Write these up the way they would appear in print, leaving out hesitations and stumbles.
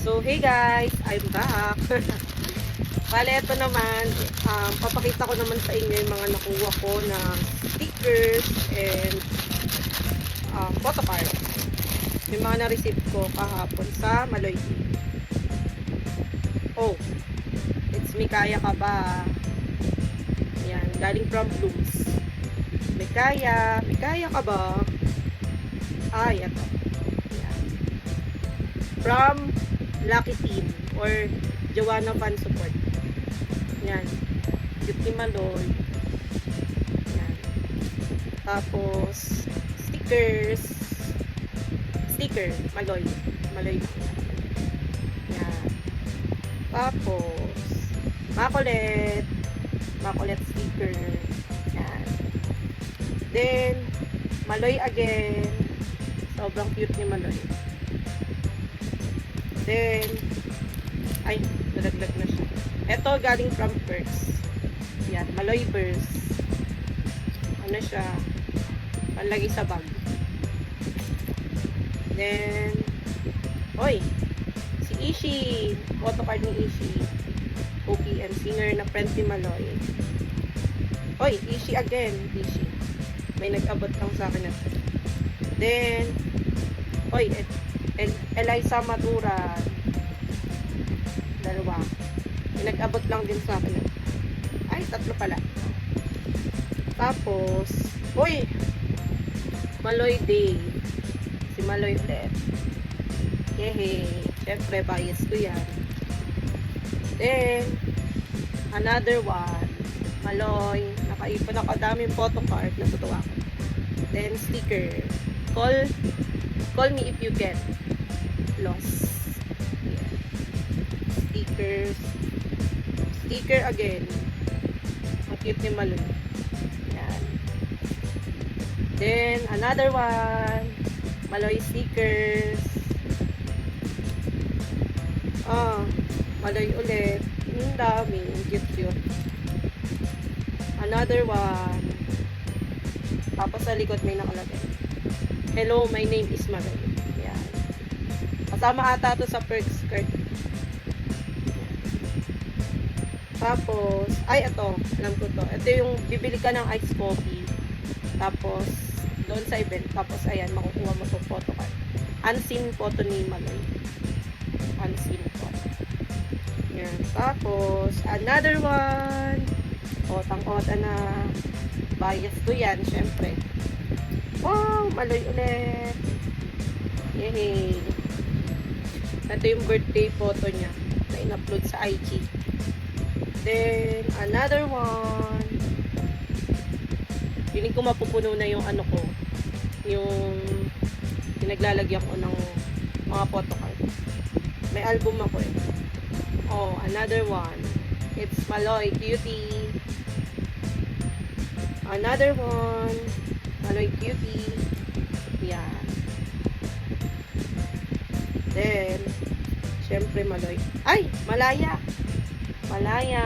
So, hey guys, I'm back. Bale, ito naman, papakita ko naman sa inyo yung mga nakuha ko na stickers and photocard. Yung mga na-receive ko kahapon sa Maloy. Oh, it's Mikaya ka ba? Yan, galing from Blooms. Mikaya ka ba? Ay, ito. Yan. From Lucky Team or Joanna Fan Support. Yan. Cute ni Maloy. Yan. Tapos, stickers. Sticker. Maloy. Maloy. Yan. Tapos, makulit. Makulit sticker. Yan. Then, Maloy again. Sobrang cute ni Maloy. Then, ay, nalaglag na siya. Ito, galing from Perks. Yan, Maloy Burst. Ano siya? Panlagay sa bag. Then, oy, si Ishi. Photocard ni Ishi. OPM, singer na friend ni Maloy. Oy, Ishi again. Ishi. May nag-abot lang sa akin na. Then, oy, Eliza Matura. Dalawa. Nag-abot lang din sa akin. Ay, tatlo pala. Tapos, uy! Maloy Day. Si Maloy ulit. Yehe. Siyempre, bias ko yan. Then, another one. Maloy. Nakaipon ako daming photocard. Natutuwa ko. Then, sticker. Call me if you can. Lost. Yeah. Stickers. Sticker again. Ang cute ni Maloy. Yan. Then, another one. Maloy stickers. Maloy ulit. Ang dami. Cute. Another one. Tapos sa likod may nakalagay. Hello, my name is Maloy. Yan. Kasama ata to sa Perks card. Tapos, ay ito, alam ko to. Ito yung bibili ka ng iced coffee. Tapos, doon sa event. Tapos, ayan, makukuha mo itong photo card. Unseen photo ni Maloy. Unseen photo. Yan. Tapos, another one. Otang-ota na. Bias ko yan, syempre. Wow, Maloy ulit. Yay. Ito yung birthday photo niya na in-upload sa IG. Then, another one. Piling ko mapupuno na yung ano ko. Yung pinaglalagyan ko ng mga photocard. May album ako eh. Oh, another one. It's Maloy Cutie. Another one. Maloy Cutie. Yan. Then, syempre Maloy. Ay! Malaya! Malaya.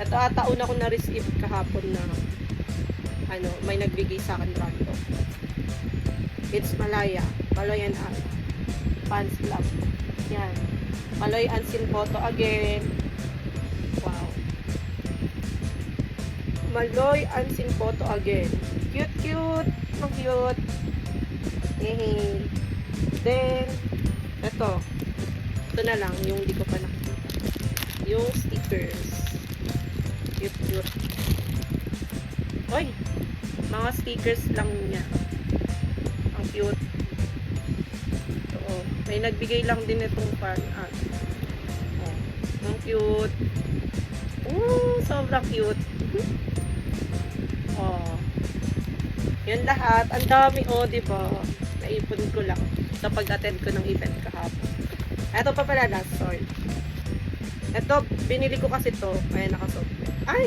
Ito ata una ko na-receive kahapon na may nagbigay sa akin random. It's Malaya. Maloy and Anna. Fans Club. Yan. Maloy unseen photo again. Wow. Maloy unseen photo again. Cute. Ang cute. Hehe. Then, ito. Ito na lang yung hindi ko pa nakita. Yung stickers. Cute. Oy! Mga stickers lang niya. Ang cute. Oo. May nagbigay lang din itong fan art. Oh. Ang cute. Oh, sobrang cute. Oh. Yan lahat. Ang dami, oh, diba? Naipon ko lang sa pag-attend ko ng event kahapon. Ito pa pala last story. Ito, binili ko kasi to. Kaya nakasoftware. Ay!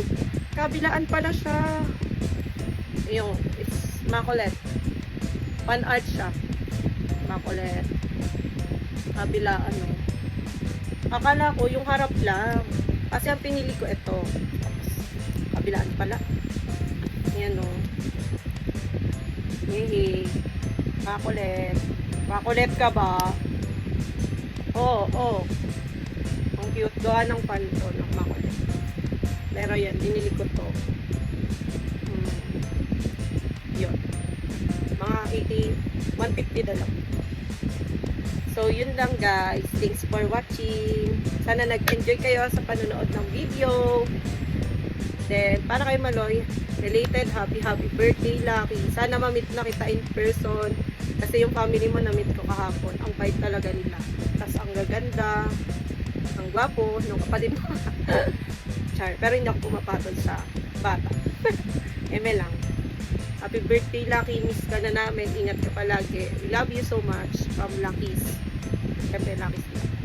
Kabilaan pala siya. Yung, it's makulit. Fan art siya. Makulit. Kabilaan, no. Akala ko, yung harap lang. Kasi ang pinili ko ito. Tapos, kabilaan pala. Ayan, no. Hehe. Makulit. Makulit ka ba? Oo, oo. Ang cute. Gawa ng panto ng makulit. Pero yan, binili ko to. Yun. Mga 150 na lang. So, yun lang guys. Thanks for watching. Sana nag-enjoy kayo sa panonood ng video. Then, para kay Maloy, related, happy birthday, Lucky. Sana ma-meet na kita in person. Kasi yung family mo na-meet ko kahapon. Ang bait talaga nila. Tapos ang gaganda, ang gwapo, nung kapatid mo. Char. Pero hindi ako pumapatol sa bata. Eme lang. Happy birthday, Lucky. Miss ka na namin. Ingat ka palagi. We love you so much. From Lucky's. Siyempre, Lucky's.